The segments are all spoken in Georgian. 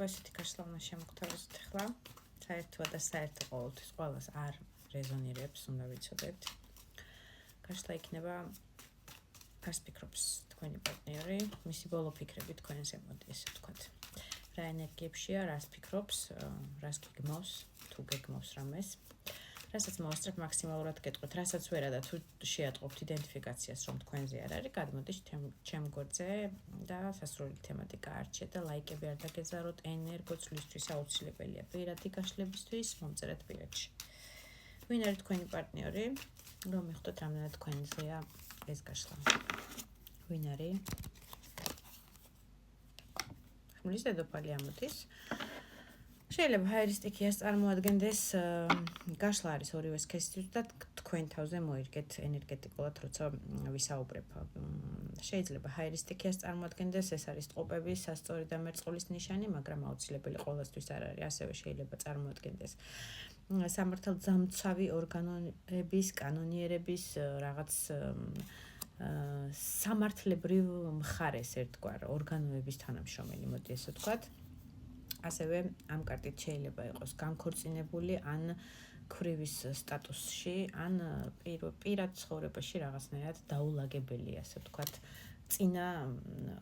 ესეთი გაშლა უნდა შემოგთავაზოთ ახლა. საერთო და საერთო ყოველთვის ყველას არ რეზონირებს, უნდა ვიცოდეთ. გაშლა იქნება რას ფიქრობს თქვენი პარტნიორი, მისი ბოლო ფიქრები თქვენს ემოდი, ესე ვთქვათ. რა ენერგიებშია, რას ფიქრობს, რას გიგმავს, თუ გეგმავს რამეს. რასაც მოვასწრებ მაქსიმალურად გეტყვით, რასაც ვერა და თუ შეატყობთ იდენტიფიკაციას, რომ თქვენზე არ არის, გადმოდით ჩემ გვერდზე და სასურველი თემატიკა არჩიეთ და ლაიკები არ დაგეზაროთ, ენერგოცვლისთვის აუცილებელია პირადი გაშლებისთვის, მომწერეთ პირადში. ვინ არის თქვენი პარტნიორი, რომ მიხდოთ რამდენად თქვენზეა ეს გაშლა. ვინ არის? ხმლის დედოფალი ამოდის. შეიძლება ჰაერისტიქიას წარმოადგენდეს გაშლა არის ორივე სქესისთვის და თქვენ თავზე მოირგეთ ენერგეტიკულად, როცა ვისაუბრებ. შეიძლება ჰაერისტიქიას წარმოადგენდეს, ეს არის ტყუპების, სასწორი და მერწყულის ნიშანი, მაგრამ აუცილებელი ყოველთვის არ არის. ასევე შეიძლება წარმოადგენდეს სამართალდამცავი ორგანოების, კანონიერების რაღაც სამართლებრივ მხარეს ერთგვარ ორგანოების თანამშრომელი, მოდი ესე ვთქვათ. ასევე ამ კარტით შეიძლება იყოს განქორწინებული ან ქვრივის სტატუსში, ან პირად ცხოვრებაში რაღაცნაირად დაულაგებელი, ასე ვთქვათ, წინა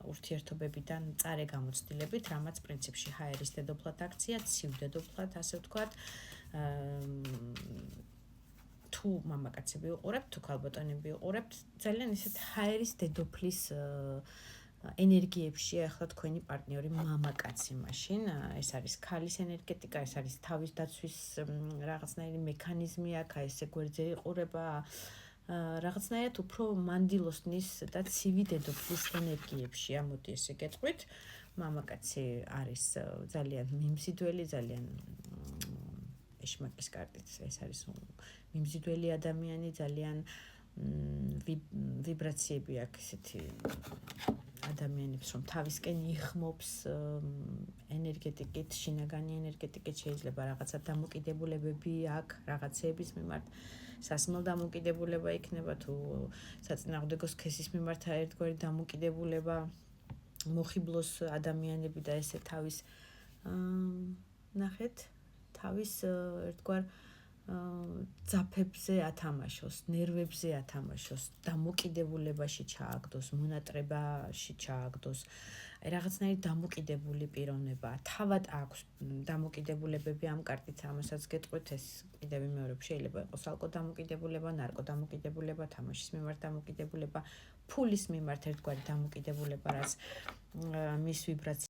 ურთიერთობებიდან წარე გამოცდილებით, რამაც პრინციპში ჰაერის დედოფლად აქცია, ცივ დედოფლად, ასე ვთქვათ. თუ მამაკაცები უყურებთ, თუ ქალბატონები უყურებთ, ძალიან ისეთ ჰაერის დედოფლის ენერგიებში ახლა თქვენი პარტნიორი მამაკაცი მაშინ ეს არის ქალის ენერგეტიკა, ეს არის თავის დაცვის რაღაცნაირი მექანიზმი აქ, ესე გვერდზე იყურება რაღაცნაირად უფრო მანდილოსნის და ცივი დედოფლის ენერგიებში, მოდი ესე გეტყვით. მამაკაცი არის ძალიან მიმზიდველი, ძალიან ეშმაკის კარტით, ეს არის მიმზიდველი ადამიანი, ძალიან ვიბრაციები აქვს ესეთი ადამიანებს, რომ თავისკენ იხმობს ენერგეტიკით, შინაგანი ენერგეტიკით, შეიძლება რაღაცა დამოკიდებულებები აქვს რაღაცეების მიმართ, სასმელ დამოკიდებულება იქნება, თუ საწინააღმდეგო სქესის მიმართ ერთგვარი დამოკიდებულება, მოხიბლოს ადამიანები და ესე თავის ნახეთ, თავის ერთგვარ ძაფებზე ათამაშოს, ნერვებზე ათამაშოს, დამოკიდებულებაში ჩააგდოს, მონატრებაში ჩააგდოს, რაღაცნაირი დამოკიდებული პიროვნება. თავად აქვს დამოკიდებულებები ამ კარტით, ამასაც გეტყვით, ეს კიდევ ვიმეორებ, შეიძლება იყოს ალკო დამოკიდებულება, ნარკო დამოკიდებულება, თამაშის მიმართ დამოკიდებულება, ფულის მიმართ ერთგვარი დამოკიდებულება, რაც მის ვიბრაციას